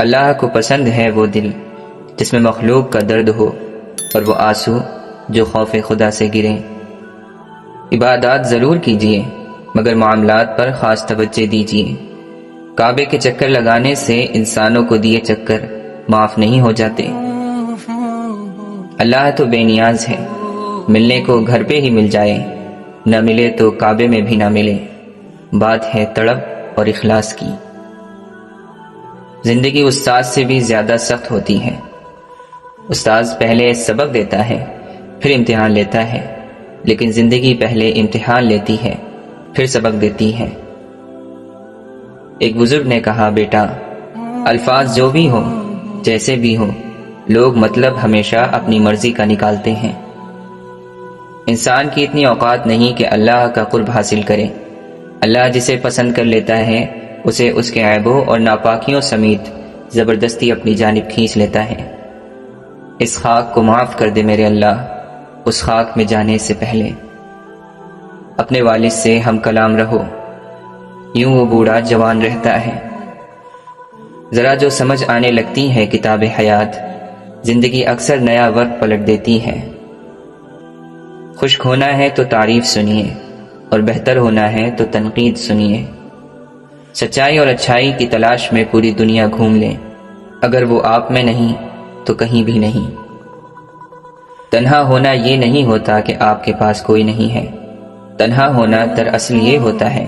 اللہ کو پسند ہے وہ دل جس میں مخلوق کا درد ہو اور وہ آنسو جو خوف خدا سے گریں۔ عبادات ضرور کیجیے مگر معاملات پر خاص توجہ دیجیے۔ کعبے کے چکر لگانے سے انسانوں کو دیے چکر معاف نہیں ہو جاتے۔ اللہ تو بے نیاز ہے، ملنے کو گھر پہ ہی مل جائے، نہ ملے تو کعبے میں بھی نہ ملے۔ بات ہے تڑپ اور اخلاص کی۔ زندگی استاد سے بھی زیادہ سخت ہوتی ہے۔ استاد پہلے سبق دیتا ہے پھر امتحان لیتا ہے، لیکن زندگی پہلے امتحان لیتی ہے پھر سبق دیتی ہے۔ ایک بزرگ نے کہا، بیٹا الفاظ جو بھی ہوں جیسے بھی ہوں، لوگ مطلب ہمیشہ اپنی مرضی کا نکالتے ہیں۔ انسان کی اتنی اوقات نہیں کہ اللہ کا قرب حاصل کرے۔ اللہ جسے پسند کر لیتا ہے اسے اس کے عیبوں اور ناپاکیوں سمیت زبردستی اپنی جانب کھینچ لیتا ہے۔ اس خاک کو معاف کر دے میرے اللہ، اس خاک میں جانے سے پہلے۔ اپنے والد سے ہم کلام رہو، یوں وہ بوڑھا جوان رہتا ہے۔ ذرا جو سمجھ آنے لگتی ہے کتاب حیات، زندگی اکثر نیا وقت پلٹ دیتی ہے۔ خشک ہونا ہے تو تعریف سنیے اور بہتر ہونا ہے تو تنقید سنیے۔ سچائی اور اچھائی کی تلاش میں پوری دنیا گھوم لیں، اگر وہ آپ میں نہیں تو کہیں بھی نہیں۔ تنہا ہونا یہ نہیں ہوتا کہ آپ کے پاس کوئی نہیں ہے، تنہا ہونا دراصل یہ ہوتا ہے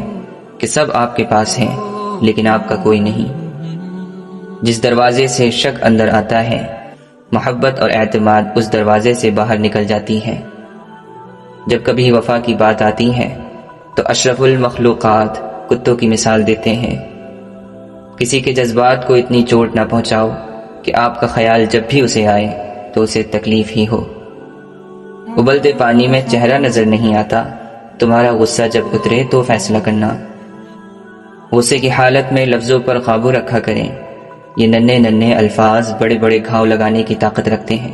کہ سب آپ کے پاس ہیں لیکن آپ کا کوئی نہیں۔ جس دروازے سے شک اندر آتا ہے، محبت اور اعتماد اس دروازے سے باہر نکل جاتی ہے۔ جب کبھی وفا کی بات آتی ہے تو اشرف المخلوقات کتوں کی مثال دیتے ہیں۔ کسی کے جذبات کو اتنی چوٹ نہ پہنچاؤ کہ آپ کا خیال جب بھی اسے آئے تو اسے تکلیف ہی ہو۔ ابلتے پانی میں چہرہ نظر نہیں آتا، تمہارا غصہ جب اترے تو فیصلہ کرنا۔ غصے کی حالت میں لفظوں پر قابو رکھا کریں، یہ ننھے ننھے الفاظ بڑے بڑے گھاؤ لگانے کی طاقت رکھتے ہیں۔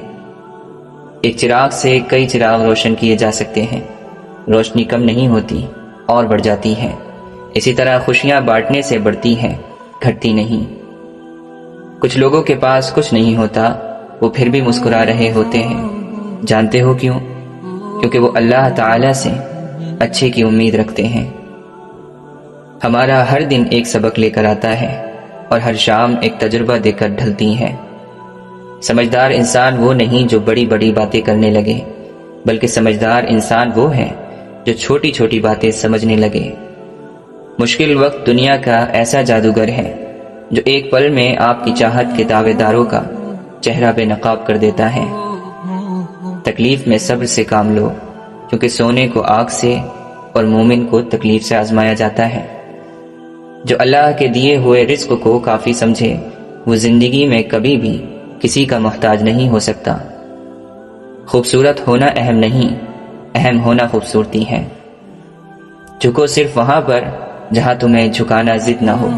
ایک چراغ سے کئی چراغ روشن کیے جا سکتے ہیں، روشنی کم نہیں ہوتی اور بڑھ جاتی ہے۔ اسی طرح خوشیاں بانٹنے سے بڑھتی ہیں، گھٹتی نہیں۔ کچھ لوگوں کے پاس کچھ نہیں ہوتا، وہ پھر بھی مسکرا رہے ہوتے ہیں۔ جانتے ہو کیوں؟ کیونکہ وہ اللہ تعالی سے اچھے کی امید رکھتے ہیں۔ ہمارا ہر دن ایک سبق لے کر آتا ہے اور ہر شام ایک تجربہ دے کر ڈھلتی ہے۔ سمجھدار انسان وہ نہیں جو بڑی بڑی باتیں کرنے لگے، بلکہ سمجھدار انسان وہ ہے جو چھوٹی چھوٹی باتیں سمجھنے لگے۔ مشکل وقت دنیا کا ایسا جادوگر ہے جو ایک پل میں آپ کی چاہت کے دعوے داروں کا چہرہ بے نقاب کر دیتا ہے۔ تکلیف میں صبر سے کام لو، کیونکہ سونے کو آگ سے اور مومن کو تکلیف سے آزمایا جاتا ہے۔ جو اللہ کے دیے ہوئے رزق کو کافی سمجھے وہ زندگی میں کبھی بھی کسی کا محتاج نہیں ہو سکتا۔ خوبصورت ہونا اہم نہیں، اہم ہونا خوبصورتی ہے۔ جھکو صرف وہاں پر جہاں تمہیں جھکانا ضد نہ ہو۔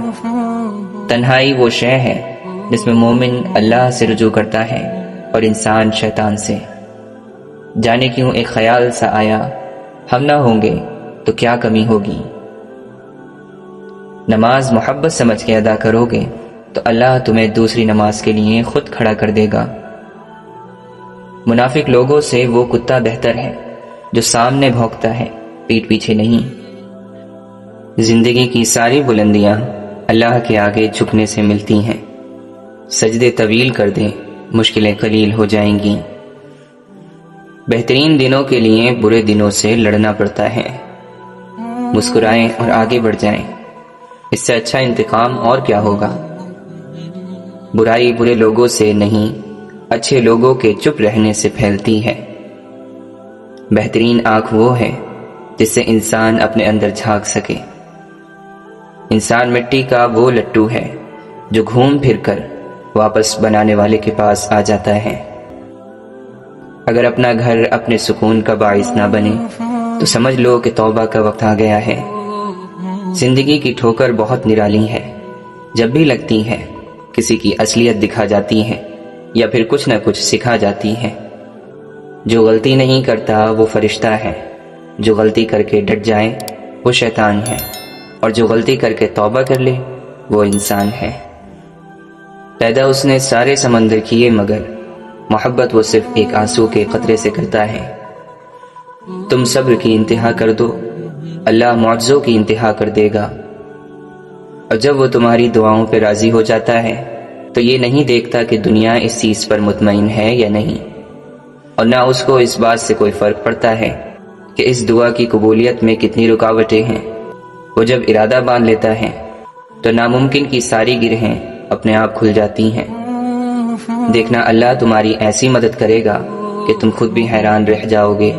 تنہائی وہ شے ہے جس میں مومن اللہ سے رجوع کرتا ہے اور انسان شیطان سے۔ جانے کیوں ایک خیال سا آیا، ہم نہ ہوں گے تو کیا کمی ہوگی۔ نماز محبت سمجھ کے ادا کرو گے تو اللہ تمہیں دوسری نماز کے لیے خود کھڑا کر دے گا۔ منافق لوگوں سے وہ کتا بہتر ہے جو سامنے بھونکتا ہے، پیٹھ پیچھے نہیں۔ زندگی کی ساری بلندیاں اللہ کے آگے جھکنے سے ملتی ہیں۔ سجدے طویل کر دیں، مشکلیں قلیل ہو جائیں گی۔ بہترین دنوں کے لیے برے دنوں سے لڑنا پڑتا ہے۔ مسکرائیں اور آگے بڑھ جائیں، اس سے اچھا انتقام اور کیا ہوگا۔ برائی برے لوگوں سے نہیں، اچھے لوگوں کے چپ رہنے سے پھیلتی ہے۔ بہترین آنکھ وہ ہے جس سے انسان اپنے اندر جھانک سکے۔ انسان مٹی کا وہ لٹو ہے جو گھوم پھر کر واپس بنانے والے کے پاس آ جاتا ہے۔ اگر اپنا گھر اپنے سکون کا باعث نہ بنے تو سمجھ لو کہ توبہ کا وقت آ گیا ہے۔ زندگی کی ٹھوکر بہت نرالی ہے، جب بھی لگتی ہے کسی کی اصلیت دکھا جاتی ہے یا پھر کچھ نہ کچھ سکھا جاتی ہے۔ جو غلطی نہیں کرتا وہ فرشتہ ہے، جو غلطی کر کے ڈٹ جائے وہ شیطان ہے، اور جو غلطی کر کے توبہ کر لے وہ انسان ہے۔ پیدا اس نے سارے سمندر کیے مگر محبت وہ صرف ایک آنسو کے قطرے سے کرتا ہے۔ تم صبر کی انتہا کر دو، اللہ معجزوں کی انتہا کر دے گا۔ اور جب وہ تمہاری دعاؤں پہ راضی ہو جاتا ہے تو یہ نہیں دیکھتا کہ دنیا اس چیز پر مطمئن ہے یا نہیں، اور نہ اس کو اس بات سے کوئی فرق پڑتا ہے کہ اس دعا کی قبولیت میں کتنی رکاوٹیں ہیں۔ وہ جب ارادہ باندھ لیتا ہے تو ناممکن کی ساری گرہیں اپنے آپ کھل جاتی ہیں۔ دیکھنا اللہ تمہاری ایسی مدد کرے گا کہ تم خود بھی حیران رہ جاؤ گے۔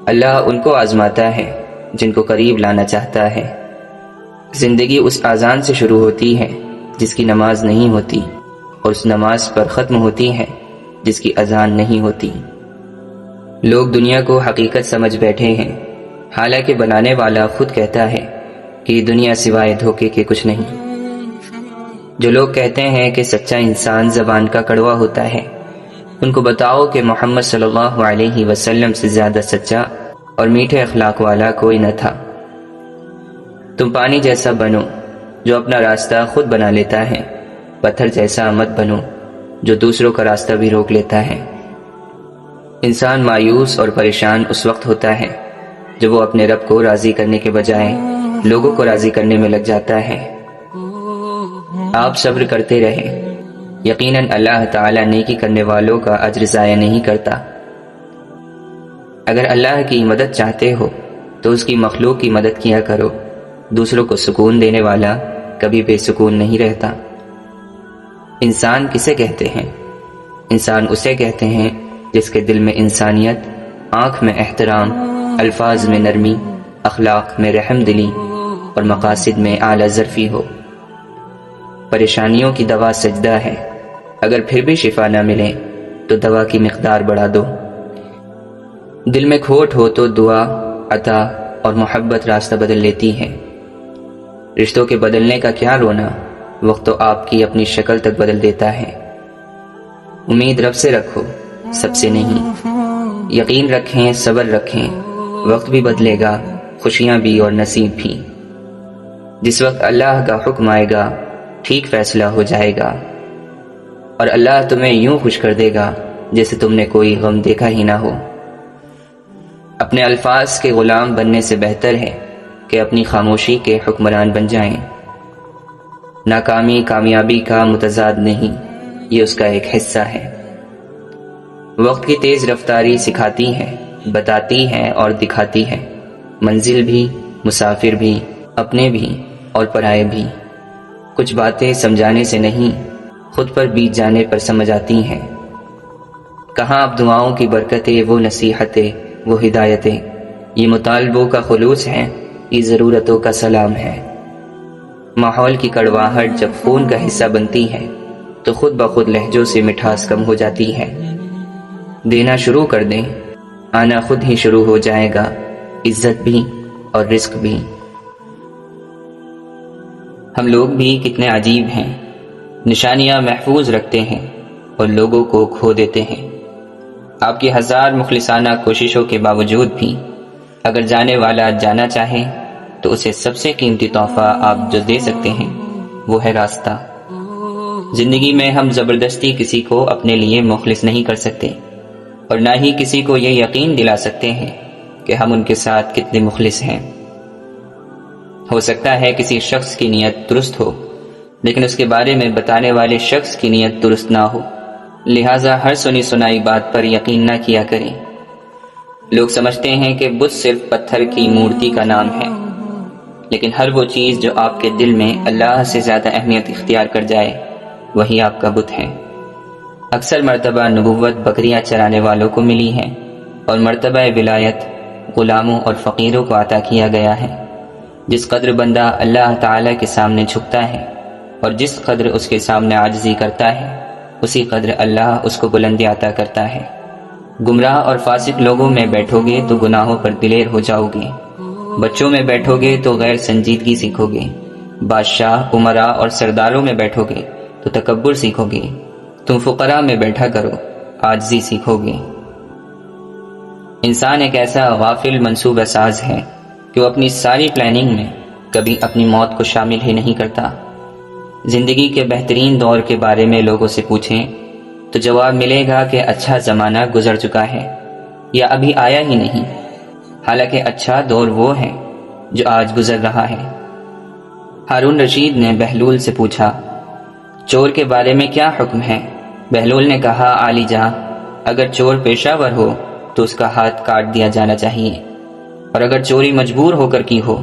اللہ ان کو آزماتا ہے جن کو قریب لانا چاہتا ہے۔ زندگی اس اذان سے شروع ہوتی ہے جس کی نماز نہیں ہوتی، اور اس نماز پر ختم ہوتی ہے جس کی اذان نہیں ہوتی۔ لوگ دنیا کو حقیقت سمجھ بیٹھے ہیں، حالانکہ بنانے والا خود کہتا ہے کہ یہ دنیا سوائے دھوکے کے کچھ نہیں۔ جو لوگ کہتے ہیں کہ سچا انسان زبان کا کڑوا ہوتا ہے، ان کو بتاؤ کہ محمد صلی اللہ علیہ وسلم سے زیادہ سچا اور میٹھے اخلاق والا کوئی نہ تھا۔ تم پانی جیسا بنو جو اپنا راستہ خود بنا لیتا ہے، پتھر جیسا مت بنو جو دوسروں کا راستہ بھی روک لیتا ہے۔ انسان مایوس اور پریشان اس وقت ہوتا ہے جب وہ اپنے رب کو راضی کرنے کے بجائے لوگوں کو راضی کرنے میں لگ جاتا ہے۔ آپ صبر کرتے رہیں، یقیناً اللہ تعالیٰ نیکی کرنے والوں کا اجر ضائع نہیں کرتا۔ اگر اللہ کی مدد چاہتے ہو تو اس کی مخلوق کی مدد کیا کرو، دوسروں کو سکون دینے والا کبھی بے سکون نہیں رہتا۔ انسان کسے کہتے ہیں؟ انسان اسے کہتے ہیں جس کے دل میں انسانیت، آنکھ میں احترام، الفاظ میں نرمی، اخلاق میں رحم دلی اور مقاصد میں اعلیٰ ظرفی ہو۔ پریشانیوں کی دوا سجدہ ہے، اگر پھر بھی شفا نہ ملے تو دوا کی مقدار بڑھا دو۔ دل میں کھوٹ ہو تو دعا، عطا اور محبت راستہ بدل لیتی ہے۔ رشتوں کے بدلنے کا کیا رونا، وقت تو آپ کی اپنی شکل تک بدل دیتا ہے۔ امید رب سے رکھو، سب سے نہیں۔ یقین رکھیں، صبر رکھیں، وقت بھی بدلے گا، خوشیاں بھی اور نصیب بھی۔ جس وقت اللہ کا حکم آئے گا ٹھیک فیصلہ ہو جائے گا، اور اللہ تمہیں یوں خوش کر دے گا جیسے تم نے کوئی غم دیکھا ہی نہ ہو۔ اپنے الفاظ کے غلام بننے سے بہتر ہے کہ اپنی خاموشی کے حکمران بن جائیں۔ ناکامی کامیابی کا متضاد نہیں، یہ اس کا ایک حصہ ہے۔ وقت کی تیز رفتاری سکھاتی ہے، بتاتی ہے اور دکھاتی ہے، منزل بھی، مسافر بھی، اپنے بھی اور پرائے بھی۔ کچھ باتیں سمجھانے سے نہیں، خود پر بیت جانے پر سمجھ آتی ہیں۔ کہاں اب دعاؤں کی برکتیں، وہ نصیحتیں، وہ ہدایتیں، یہ مطالبوں کا خلوص ہے، یہ ضرورتوں کا سلام ہے۔ ماحول کی کڑواہٹ جب خون کا حصہ بنتی ہے تو خود بخود لہجوں سے مٹھاس کم ہو جاتی ہے۔ دینا شروع کر دیں، آنا خود ہی شروع ہو جائے گا، عزت بھی اور رزق بھی۔ ہم لوگ بھی کتنے عجیب ہیں، نشانیاں محفوظ رکھتے ہیں اور لوگوں کو کھو دیتے ہیں۔ آپ کی ہزار مخلصانہ کوششوں کے باوجود بھی اگر جانے والا جانا چاہے تو اسے سب سے قیمتی تحفہ آپ جو دے سکتے ہیں وہ ہے راستہ۔ زندگی میں ہم زبردستی کسی کو اپنے لیے مخلص نہیں کر سکتے، اور نہ ہی کسی کو یہ یقین دلا سکتے ہیں کہ ہم ان کے ساتھ کتنے مخلص ہیں۔ ہو سکتا ہے کسی شخص کی نیت درست ہو، لیکن اس کے بارے میں بتانے والے شخص کی نیت درست نہ ہو، لہٰذا ہر سنی سنائی بات پر یقین نہ کیا کریں۔ لوگ سمجھتے ہیں کہ بت صرف پتھر کی مورتی کا نام ہے، لیکن ہر وہ چیز جو آپ کے دل میں اللہ سے زیادہ اہمیت اختیار کر جائے وہی آپ کا بت ہے۔ اکثر مرتبہ نبوت بکریاں چرانے والوں کو ملی ہے، اور مرتبہ ولایت غلاموں اور فقیروں کو عطا کیا گیا ہے۔ جس قدر بندہ اللہ تعالیٰ کے سامنے جھکتا ہے اور جس قدر اس کے سامنے عاجزی کرتا ہے، اسی قدر اللہ اس کو بلندی عطا کرتا ہے۔ گمراہ اور فاسق لوگوں میں بیٹھو گے تو گناہوں پر دلیر ہو جاؤ گے، بچوں میں بیٹھو گے تو غیر سنجیدگی سیکھو گے، بادشاہ، امراء اور سرداروں میں بیٹھو گے تو تکبر سیکھو گے، تم فقراء میں بیٹھا کرو، عاجزی سیکھو گے۔ انسان ایک ایسا غافل منصوبہ ساز ہے کہ وہ اپنی ساری پلاننگ میں کبھی اپنی موت کو شامل ہی نہیں کرتا۔ زندگی کے بہترین دور کے بارے میں لوگوں سے پوچھیں تو جواب ملے گا کہ اچھا زمانہ گزر چکا ہے یا ابھی آیا ہی نہیں، حالانکہ اچھا دور وہ ہے جو آج گزر رہا ہے۔ ہارون رشید نے بہلول سے پوچھا، چور کے بارے میں کیا حکم ہے؟ بہلول نے کہا، عالی جاں، اگر چور پیشہ ور ہو تو اس کا ہاتھ کاٹ دیا جانا چاہیے، اور اگر چوری مجبور ہو کر کی ہو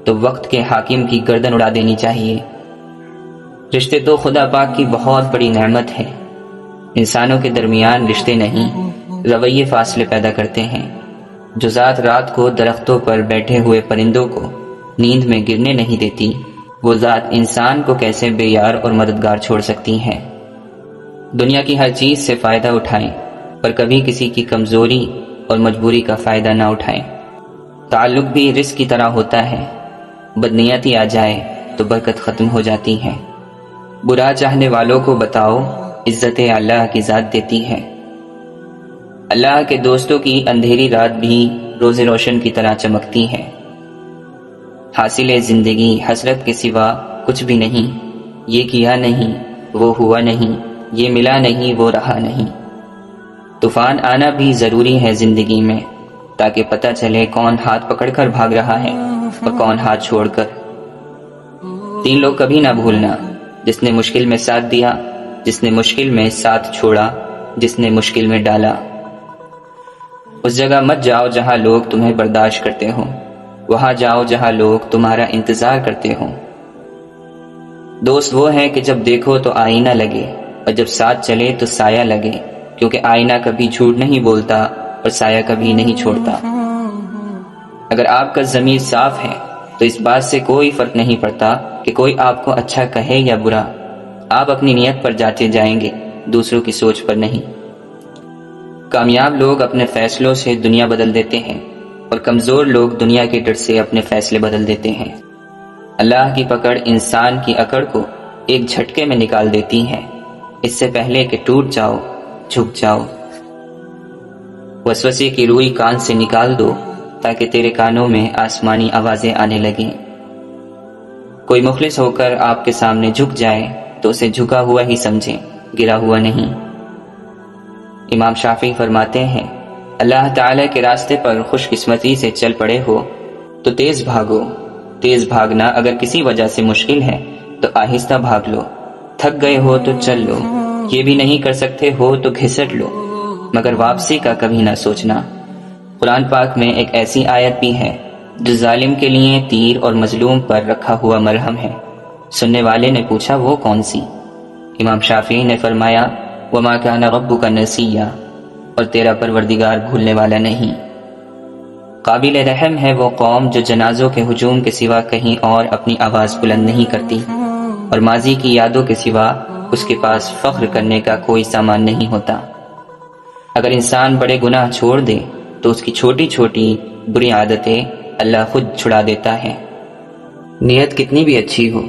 تو وقت کے حاکم کی گردن اڑا دینی چاہیے۔ رشتے تو خدا پاک کی بہت بڑی نعمت ہے۔ انسانوں کے درمیان رشتے نہیں، رویے فاصلے پیدا کرتے ہیں۔ جو ذات رات کو درختوں پر بیٹھے ہوئے پرندوں کو نیند میں گرنے نہیں دیتی، وہ ذات انسان کو کیسے بے یار اور مددگار چھوڑ سکتی ہے۔ دنیا کی ہر چیز سے فائدہ اٹھائیں، پر کبھی کسی کی کمزوری اور مجبوری کا فائدہ نہ اٹھائیں۔ تعلق بھی رزق کی طرح ہوتا ہے، بدنیتی آ جائے تو برکت ختم ہو جاتی ہے۔ برا چاہنے والوں کو بتاؤ، عزت اللہ کی ذات دیتی ہے۔ اللہ کے دوستوں کی اندھیری رات بھی روز روشن کی طرح چمکتی ہے۔ حاصل زندگی حسرت کے سوا کچھ بھی نہیں، یہ کیا نہیں، وہ ہوا نہیں، یہ ملا نہیں، وہ رہا نہیں۔ طوفان آنا بھی ضروری ہے زندگی میں، تاکہ پتہ چلے کون ہاتھ پکڑ کر بھاگ رہا ہے اور کون ہاتھ چھوڑ کر۔ 3 لوگ کبھی نہ بھولنا، جس نے مشکل میں ساتھ دیا، جس نے مشکل میں ساتھ چھوڑا، جس نے مشکل میں ڈالا۔ اس جگہ مت جاؤ جہاں لوگ تمہیں برداشت کرتے ہوں، وہاں جاؤ جہاں لوگ تمہارا انتظار کرتے ہوں۔ دوست وہ ہیں کہ جب دیکھو تو آئینہ لگے، اور جب ساتھ چلے تو سایہ لگے، کیونکہ آئینہ کبھی جھوٹ نہیں بولتا اور سایہ کبھی نہیں چھوڑتا۔ اگر آپ کا ضمیر صاف ہے تو اس بات سے کوئی فرق نہیں پڑتا کہ کوئی آپ کو اچھا کہے یا برا، آپ اپنی نیت پر جاتے جائیں گے، دوسروں کی سوچ پر نہیں۔ کامیاب لوگ اپنے فیصلوں سے دنیا بدل دیتے ہیں، اور کمزور لوگ دنیا کے ڈر سے اپنے فیصلے بدل دیتے ہیں۔ اللہ کی پکڑ انسان کی اکڑ کو ایک جھٹکے میں نکال دیتی ہے، اس سے پہلے کہ ٹوٹ جاؤ، جھک جاؤ۔ وسوسے کی روئی کان سے نکال دو تاکہ تیرے کانوں میں آسمانی آوازیں آنے لگیں۔ کوئی مخلص ہو کر آپ کے سامنے جھک جائے تو اسے جھکا ہوا ہی سمجھیں، گرا ہوا نہیں۔ امام شافعی فرماتے ہیں، اللہ تعالی کے راستے پر خوش قسمتی سے چل پڑے ہو تو تیز بھاگو۔ تیز بھاگنا اگر کسی وجہ سے مشکل ہے تو آہستہ بھاگ لو۔ تھک گئے ہو تو چل لو، یہ بھی نہیں کر سکتے ہو تو گھسٹ لو، مگر واپسی کا کبھی نہ سوچنا۔ قرآن پاک میں ایک ایسی آیت بھی ہے جو ظالم کے لیے تیر اور مظلوم پر رکھا ہوا مرہم ہے۔ سننے والے نے پوچھا، وہ کون سی؟ امام شافعی نے فرمایا، وَمَا كَانَ رَبُّكَ نَسِيًّا، اور تیرا پروردگار بھولنے والا نہیں۔ قابل رحم ہے وہ قوم جو جنازوں کے ہجوم کے سوا کہیں اور اپنی آواز بلند نہیں کرتی، اور ماضی کی یادوں کے سوا اس کے پاس فخر کرنے کا کوئی سامان نہیں ہوتا۔ اگر انسان بڑے گناہ چھوڑ دے تو اس کی چھوٹی چھوٹی بری عادتیں اللہ خود چھڑا دیتا ہے۔ نیت کتنی بھی اچھی ہو،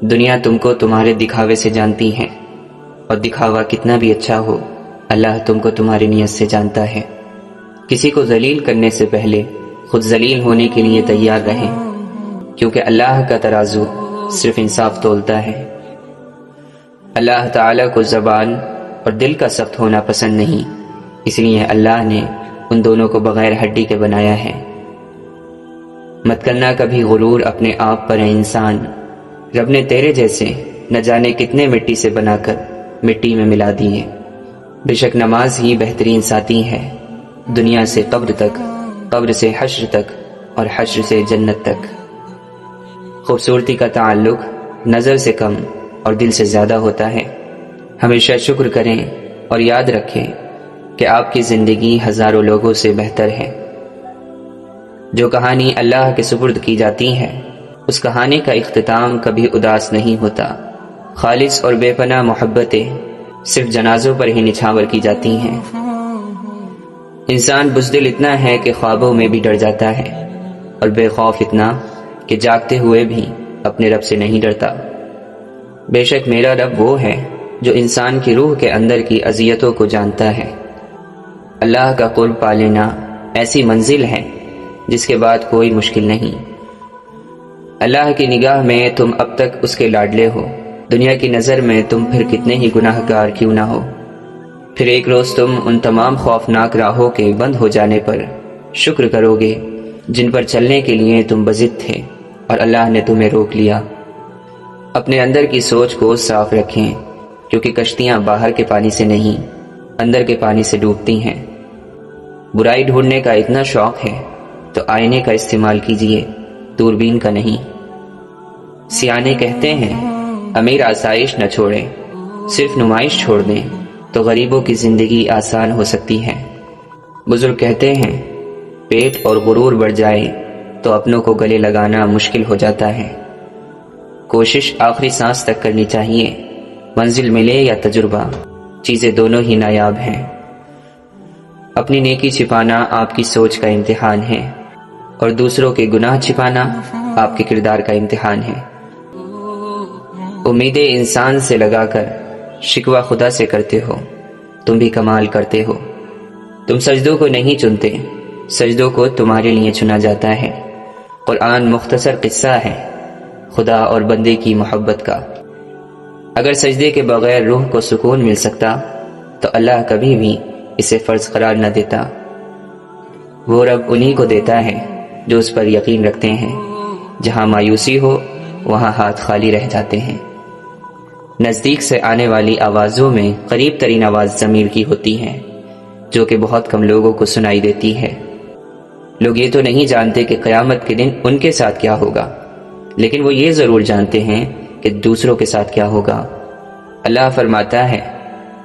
دنیا تم کو تمہارے دکھاوے سے جانتی ہے، اور دکھاوا کتنا بھی اچھا ہو، اللہ تم کو تمہاری نیت سے جانتا ہے۔ کسی کو ذلیل کرنے سے پہلے خود ذلیل ہونے کے لیے تیار رہیں، کیونکہ اللہ کا ترازو صرف انصاف تولتا ہے۔ اللہ تعالیٰ کو زبان اور دل کا سخت ہونا پسند نہیں، اس لیے اللہ نے ان دونوں کو بغیر ہڈی کے بنایا ہے۔ مت کرنا کبھی غرور اپنے آپ پر ہے انسان، رب نے تیرے جیسے نہ جانے کتنے مٹی سے بنا کر مٹی میں ملا دیے۔ بے شک نماز ہی بہترین ساتھی ہے، دنیا سے قبر تک، قبر سے حشر تک، اور حشر سے جنت تک۔ خوبصورتی کا تعلق نظر سے کم اور دل سے زیادہ ہوتا ہے۔ ہمیشہ شکر کریں اور یاد رکھیں کہ آپ کی زندگی ہزاروں لوگوں سے بہتر ہے۔ جو کہانی اللہ کے سپرد کی جاتی ہے، اس کہانی کا اختتام کبھی اداس نہیں ہوتا۔ خالص اور بے پناہ محبتیں صرف جنازوں پر ہی نچھاور کی جاتی ہیں۔ انسان بزدل اتنا ہے کہ خوابوں میں بھی ڈر جاتا ہے، اور بے خوف اتنا کہ جاگتے ہوئے بھی اپنے رب سے نہیں ڈرتا۔ بے شک میرا رب وہ ہے جو انسان کی روح کے اندر کی اذیتوں کو جانتا ہے۔ اللہ کا قرب پا لینا ایسی منزل ہے جس کے بعد کوئی مشکل نہیں۔ اللہ کی نگاہ میں تم اب تک اس کے لاڈلے ہو، دنیا کی نظر میں تم پھر کتنے ہی گناہ گار کیوں نہ ہو، پھر ایک روز تم ان تمام خوفناک راہوں کے بند ہو جانے پر شکر کرو گے جن پر چلنے کے لیے تم بضد تھے اور اللہ نے تمہیں روک لیا۔ اپنے اندر کی سوچ کو صاف رکھیں، کیونکہ کشتیاں باہر کے پانی سے نہیں اندر کے پانی سے ڈوبتی ہیں۔ برائی ڈھونڈنے کا اتنا شوق ہے تو آئینے کا استعمال کیجیے، دوربین کا نہیں۔ سیانے کہتے ہیں امیر آسائش نہ چھوڑیں، صرف نمائش چھوڑ دیں تو غریبوں کی زندگی آسان ہو سکتی ہے۔ بزرگ کہتے ہیں پیٹ اور غرور بڑھ جائے تو اپنوں کو گلے لگانا مشکل ہو جاتا ہے۔ کوشش آخری سانس تک کرنی چاہیے، منزل ملے یا تجربہ، چیزیں دونوں ہی نایاب ہیں۔ اپنی نیکی چھپانا آپ کی سوچ کا امتحان ہے اور دوسروں کے گناہ چھپانا آپ کے کردار کا امتحان ہے۔ امیدیں انسان سے لگا کر شکوہ خدا سے کرتے ہو، تم بھی کمال کرتے ہو۔ تم سجدوں کو نہیں چنتے، سجدوں کو تمہارے لیے چنا جاتا ہے۔ قرآن مختصر قصہ ہے خدا اور بندے کی محبت کا۔ اگر سجدے کے بغیر روح کو سکون مل سکتا تو اللہ کبھی بھی اسے فرض قرار نہ دیتا۔ وہ رب انہی کو دیتا ہے جو اس پر یقین رکھتے ہیں۔ جہاں مایوسی ہو وہاں ہاتھ خالی رہ جاتے ہیں۔ نزدیک سے آنے والی آوازوں میں قریب ترین آواز ضمیر کی ہوتی ہے، جو کہ بہت کم لوگوں کو سنائی دیتی ہے۔ لوگ یہ تو نہیں جانتے کہ قیامت کے دن ان کے ساتھ کیا ہوگا، لیکن وہ یہ ضرور جانتے ہیں کہ دوسروں کے ساتھ کیا ہوگا۔ اللہ فرماتا ہے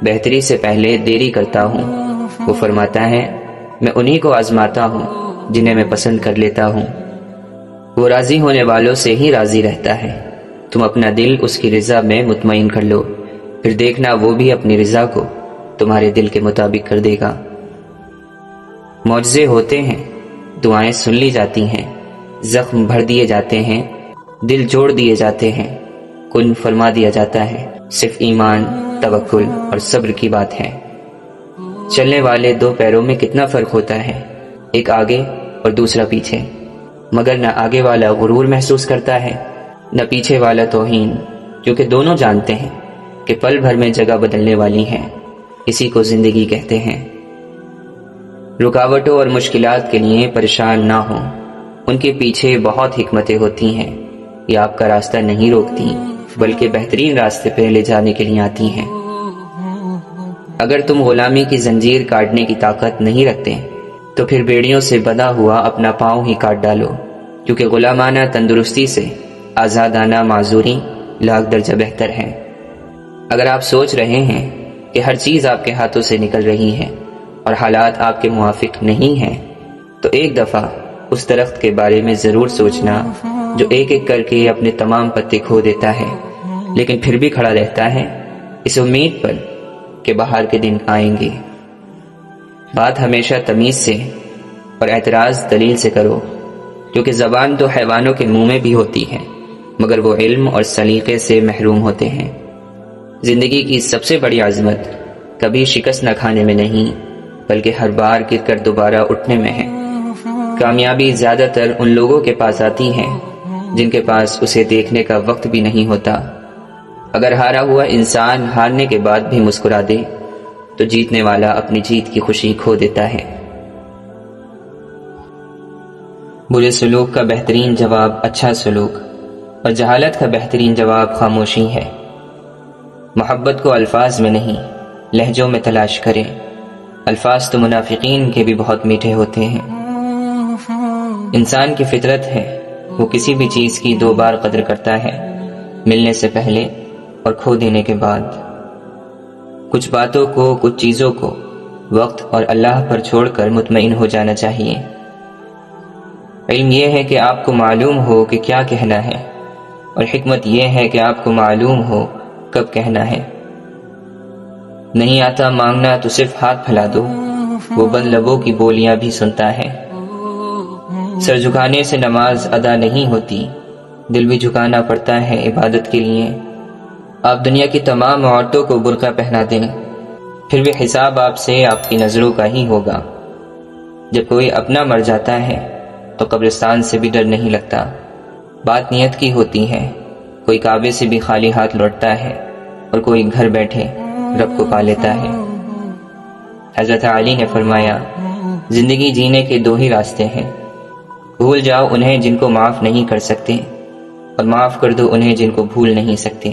بہتری سے پہلے دیری کرتا ہوں، وہ فرماتا ہے میں انہی کو آزماتا ہوں جنہیں میں پسند کر لیتا ہوں۔ وہ راضی ہونے والوں سے ہی راضی رہتا ہے۔ تم اپنا دل اس کی رضا میں مطمئن کر لو، پھر دیکھنا وہ بھی اپنی رضا کو تمہارے دل کے مطابق کر دے گا۔ معجزے ہوتے ہیں، دعائیں سن لی جاتی ہیں، زخم بھر دیے جاتے ہیں، دل جوڑ دیے جاتے ہیں، کن فرما دیا جاتا ہے۔ صرف ایمان، توکل اور صبر کی بات ہے۔ چلنے والے دو پیروں میں کتنا فرق ہوتا ہے، ایک آگے اور دوسرا پیچھے، مگر نہ آگے والا غرور محسوس کرتا ہے نہ پیچھے والا توہین، کیونکہ دونوں جانتے ہیں کہ پل بھر میں جگہ بدلنے والی ہیں۔ اسی کو زندگی کہتے ہیں۔ رکاوٹوں اور مشکلات کے لیے پریشان نہ ہوں، ان کے پیچھے بہت حکمتیں ہوتی ہیں۔ یہ آپ کا راستہ نہیں روکتی بلکہ بہترین راستے پہ لے جانے کے لیے آتی ہیں۔ اگر تم غلامی کی زنجیر کاٹنے کی طاقت نہیں رکھتے تو پھر بیڑیوں سے بندھا ہوا اپنا پاؤں ہی کاٹ ڈالو، کیونکہ غلامانہ تندرستی سے آزادانہ معذوری لاکھ درجہ بہتر ہے۔ اگر آپ سوچ رہے ہیں کہ ہر چیز آپ کے ہاتھوں سے نکل رہی ہے اور حالات آپ کے موافق نہیں ہیں، تو ایک دفعہ اس درخت کے بارے میں ضرور سوچنا جو ایک ایک کر کے اپنے تمام پتے کھو دیتا ہے، لیکن پھر بھی کھڑا رہتا ہے اس امید پر کہ باہر کے دن آئیں گے۔ بات ہمیشہ تمیز سے اور اعتراض دلیل سے کرو، کیونکہ زبان تو حیوانوں کے منہ میں بھی ہوتی ہے مگر وہ علم اور سلیقے سے محروم ہوتے ہیں۔ زندگی کی سب سے بڑی عظمت کبھی شکست نہ کھانے میں نہیں بلکہ ہر بار گر کر دوبارہ اٹھنے میں ہے۔ کامیابی زیادہ تر ان لوگوں کے پاس آتی ہے جن کے پاس اسے دیکھنے کا وقت بھی نہیں ہوتا۔ اگر ہارا ہوا انسان ہارنے کے بعد بھی مسکرا دے تو جیتنے والا اپنی جیت کی خوشی کھو دیتا ہے۔ برے سلوک کا بہترین جواب اچھا سلوک اور جہالت کا بہترین جواب خاموشی ہے۔ محبت کو الفاظ میں نہیں لہجوں میں تلاش کریں۔ الفاظ تو منافقین کے بھی بہت میٹھے ہوتے ہیں۔ انسان کی فطرت ہے وہ کسی بھی چیز کی دو بار قدر کرتا ہے، ملنے سے پہلے اور کھو دینے کے بعد۔ کچھ باتوں کو، کچھ چیزوں کو وقت اور اللہ پر چھوڑ کر مطمئن ہو جانا چاہیے۔ علم یہ ہے کہ آپ کو معلوم ہو کہ کیا کہنا ہے، اور حکمت یہ ہے کہ آپ کو معلوم ہو کب کہنا ہے۔ نہیں آتا مانگنا تو صرف ہاتھ پھیلا دو، وہ بند لبوں کی بولیاں بھی سنتا ہے۔ سر جھکانے سے نماز ادا نہیں ہوتی، دل بھی جھکانا پڑتا ہے عبادت کے لیے۔ آپ دنیا کی تمام عورتوں کو برقع پہنا دیں، پھر بھی حساب آپ سے آپ کی نظروں کا ہی ہوگا۔ جب کوئی اپنا مر جاتا ہے تو قبرستان سے بھی ڈر نہیں لگتا۔ بات نیت کی ہوتی ہے، کوئی کعبے سے بھی خالی ہاتھ لوٹتا ہے اور کوئی گھر بیٹھے رب کو پا لیتا ہے۔ حضرت علی نے فرمایا، زندگی جینے کے دو ہی راستے ہیں، بھول جاؤ انہیں جن کو معاف نہیں کر سکتے، اور معاف کر دو انہیں جن کو بھول نہیں سکتے۔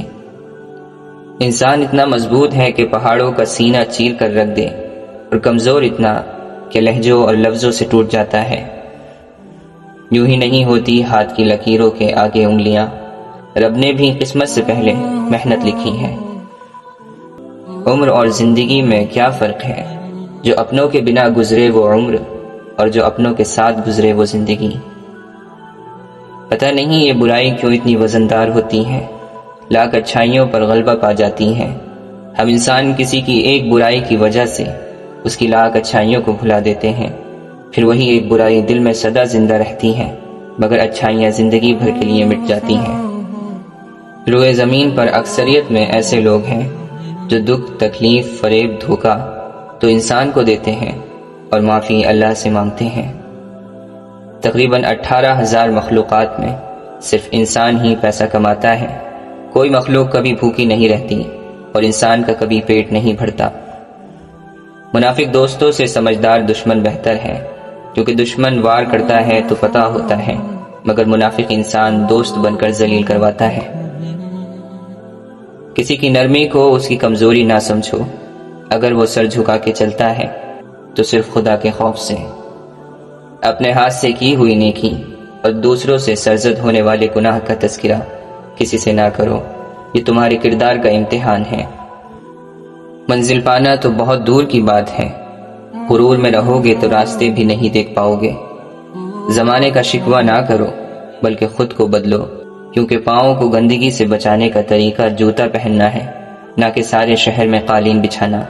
انسان اتنا مضبوط ہے کہ پہاڑوں کا سینہ چیر کر رکھ دے، اور کمزور اتنا کہ لہجوں اور لفظوں سے ٹوٹ جاتا ہے۔ یوں ہی نہیں ہوتی ہاتھ کی لکیروں کے آگے انگلیاں، رب نے بھی قسمت سے پہلے محنت لکھی ہے۔ عمر اور زندگی میں کیا فرق ہے؟ جو اپنوں کے بنا گزرے وہ عمر، اور جو اپنوں کے ساتھ گزرے وہ زندگی۔ پتہ نہیں یہ برائی کیوں اتنی وزندار ہوتی ہے، لاکھ اچھائیوں پر غلبہ پا جاتی ہیں۔ ہم انسان کسی کی ایک برائی کی وجہ سے اس کی لاکھ اچھائیوں کو بھلا دیتے ہیں، پھر وہی ایک برائی دل میں سدا زندہ رہتی ہے، مگر اچھائیاں زندگی بھر کے لیے مٹ جاتی ہیں۔ روئے زمین پر اکثریت میں ایسے لوگ ہیں جو دکھ، تکلیف، فریب، دھوکہ تو انسان کو دیتے ہیں اور معافی اللہ سے مانگتے ہیں۔ تقریباً 18,000 مخلوقات میں صرف انسان ہی پیسہ کماتا ہے۔ کوئی مخلوق کبھی بھوکی نہیں رہتی اور انسان کا کبھی پیٹ نہیں بھرتا۔ منافق دوستوں سے سمجھدار دشمن بہتر ہے، کیونکہ دشمن وار کرتا ہے تو پتہ ہوتا ہے، مگر منافق انسان دوست بن کر ذلیل کرواتا ہے۔ کسی کی نرمی کو اس کی کمزوری نہ سمجھو، اگر وہ سر جھکا کے چلتا ہے تو صرف خدا کے خوف سے۔ اپنے ہاتھ سے کی ہوئی نیکی اور دوسروں سے سرزد ہونے والے گناہ کا تذکرہ کسی سے نہ کرو، یہ تمہارے کردار کا امتحان ہے۔ منزل پانا تو بہت دور کی بات ہے، غرور میں رہو گے تو راستے بھی نہیں دیکھ پاؤ گے۔ زمانے کا شکوہ نہ کرو بلکہ خود کو بدلو، کیونکہ پاؤں کو گندگی سے بچانے کا طریقہ جوتا پہننا ہے، نہ کہ سارے شہر میں قالین بچھانا۔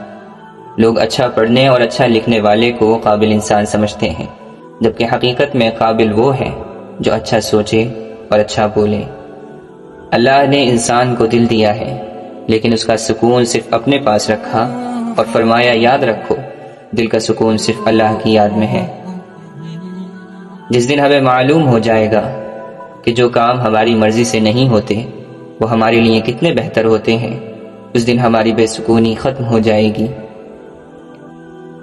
لوگ اچھا پڑھنے اور اچھا لکھنے والے کو قابل انسان سمجھتے ہیں، جبکہ حقیقت میں قابل وہ ہے جو اچھا سوچے اور اچھا بولے۔ اللہ نے انسان کو دل دیا ہے، لیکن اس کا سکون صرف اپنے پاس رکھا اور فرمایا یاد رکھو دل کا سکون صرف اللہ کی یاد میں ہے۔ جس دن ہمیں معلوم ہو جائے گا کہ جو کام ہماری مرضی سے نہیں ہوتے وہ ہمارے لیے کتنے بہتر ہوتے ہیں، اس دن ہماری بے سکونی ختم ہو جائے گی۔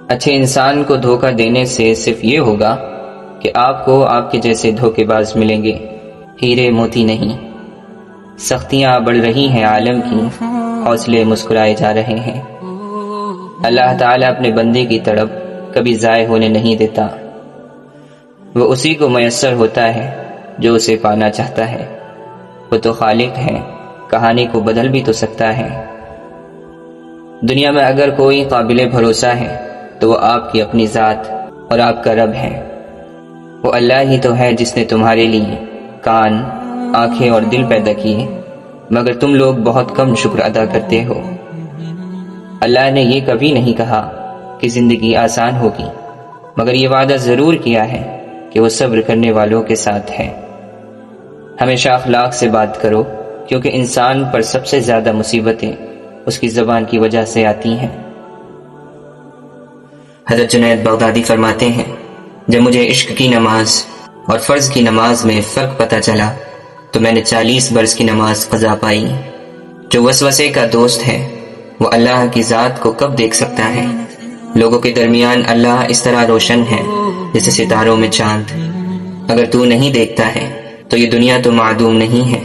اچھے انسان کو دھوکہ دینے سے صرف یہ ہوگا کہ آپ کو آپ کے جیسے دھوکے باز ملیں گے، ہیرے موتی نہیں۔ سختیاں بڑھ رہی ہیں عالم کی، حوصلے مسکرائے جا رہے ہیں۔ اللہ تعالیٰ اپنے بندے کی طرف کبھی ضائع ہونے نہیں دیتا، وہ اسی کو میسر ہوتا ہے جو اسے پانا چاہتا ہے۔ وہ تو خالق ہے، کہانی کو بدل بھی تو سکتا ہے۔ دنیا میں اگر کوئی قابل بھروسہ ہے تو وہ آپ کی اپنی ذات اور آپ کا رب ہے۔ وہ اللہ ہی تو ہے جس نے تمہارے لیے کان، آنکھیں اور دل پیدا کیے، مگر تم لوگ بہت کم شکر ادا کرتے ہو۔ اللہ نے یہ کبھی نہیں کہا کہ زندگی آسان ہوگی، مگر یہ وعدہ ضرور کیا ہے کہ وہ صبر کرنے والوں کے ساتھ ہے۔ ہمیشہ اخلاق سے بات کرو، کیونکہ انسان پر سب سے زیادہ مصیبتیں اس کی زبان کی وجہ سے آتی ہیں۔ حضرت جنید بغدادی فرماتے ہیں، جب مجھے عشق کی نماز اور فرض کی نماز میں فرق پتہ چلا تو میں نے 40 برس کی نماز قضا پائی۔ جو وسوسے کا دوست ہے وہ اللہ کی ذات کو کب دیکھ سکتا ہے؟ لوگوں کے درمیان اللہ اس طرح روشن ہے جیسے ستاروں میں چاند۔ اگر تو نہیں دیکھتا ہے تو یہ دنیا تو معدوم نہیں ہے۔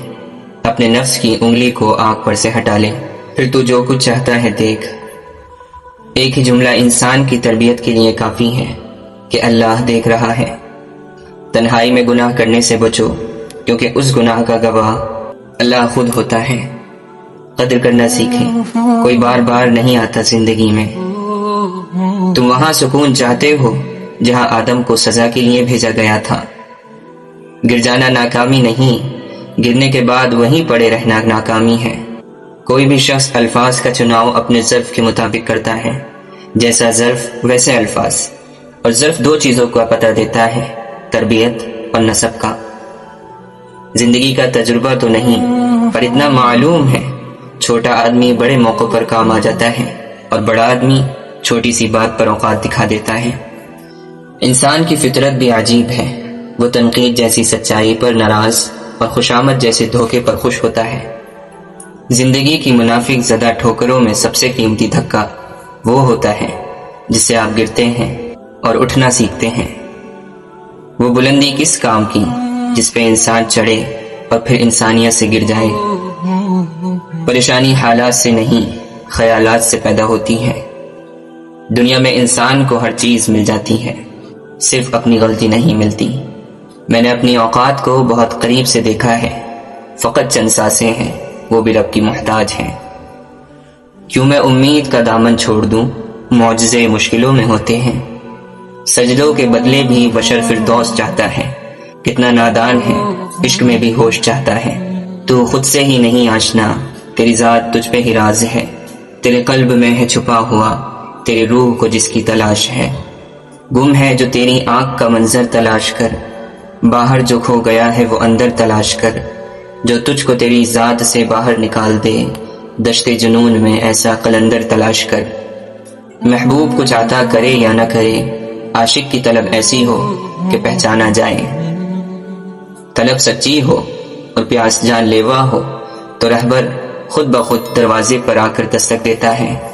اپنے نفس کی انگلی کو آنکھ پر سے ہٹا لے، پھر تو جو کچھ چاہتا ہے دیکھ۔ ایک ہی جملہ انسان کی تربیت کے لیے کافی ہے کہ اللہ دیکھ رہا ہے۔ تنہائی میں گناہ کرنے سے بچو، کیونکہ اس گناہ کا گواہ اللہ خود ہوتا ہے۔ قدر کرنا سیکھیں، کوئی بار بار نہیں آتا زندگی میں۔ تم وہاں سکون چاہتے ہو جہاں آدم کو سزا کے لیے بھیجا گیا تھا۔ گر جانا ناکامی نہیں، گرنے کے بعد وہیں پڑے رہنا ناکامی ہے۔ کوئی بھی شخص الفاظ کا چناؤ اپنے ظرف کے مطابق کرتا ہے، جیسا ظرف ویسے الفاظ، اور ظرف دو چیزوں کا پتہ دیتا ہے، تربیت اور نسب کا۔ زندگی کا تجربہ تو نہیں، پر اتنا معلوم ہے، چھوٹا آدمی بڑے موقع پر کام آ جاتا ہے اور بڑا آدمی چھوٹی سی بات پر اوقات دکھا دیتا ہے۔ انسان کی فطرت بھی عجیب ہے، وہ تنقید جیسی سچائی پر ناراض اور خوشامد جیسے دھوکے پر خوش ہوتا ہے۔ زندگی کی منافق زدہ ٹھوکروں میں سب سے قیمتی دھکا وہ ہوتا ہے جس سے آپ گرتے ہیں اور اٹھنا سیکھتے ہیں۔ وہ بلندی کس کام کی جس پہ انسان چڑھے اور پھر انسانیت سے گر جائے۔ پریشانی حالات سے نہیں، خیالات سے پیدا ہوتی ہے۔ دنیا میں انسان کو ہر چیز مل جاتی ہے، صرف اپنی غلطی نہیں ملتی۔ میں نے اپنی اوقات کو بہت قریب سے دیکھا ہے، فقط چند سانسیں ہیں، وہ بھی رب کی محتاج ہیں۔ کیوں میں امید کا دامن چھوڑ دوں، معجزے مشکلوں میں ہوتے ہیں۔ سجدوں کے بدلے بھی بشر فردوس چاہتا ہے، کتنا نادان ہے، عشق میں بھی ہوش چاہتا ہے۔ تو خود سے ہی نہیں آشنا، تیری ذات تجھ پہ ہی راز ہے، تیرے قلب میں ہے چھپا ہوا، تیرے روح کو جس کی تلاش ہے۔ گم ہے جو تیری آنکھ کا منظر تلاش کر، باہر جو کھو گیا ہے وہ اندر تلاش کر، جو تجھ کو تیری ذات سے باہر نکال دے، دشت جنون میں ایسا قلندر تلاش کر۔ محبوب کچھ عطا کرے یا نہ کرے، عاشق کی طلب ایسی ہو کہ پہچانا جائے۔ طلب سچی ہو اور پیاس جان لیوا ہو تو رہبر خود بخود دروازے پر آ کر دستک دیتا ہے۔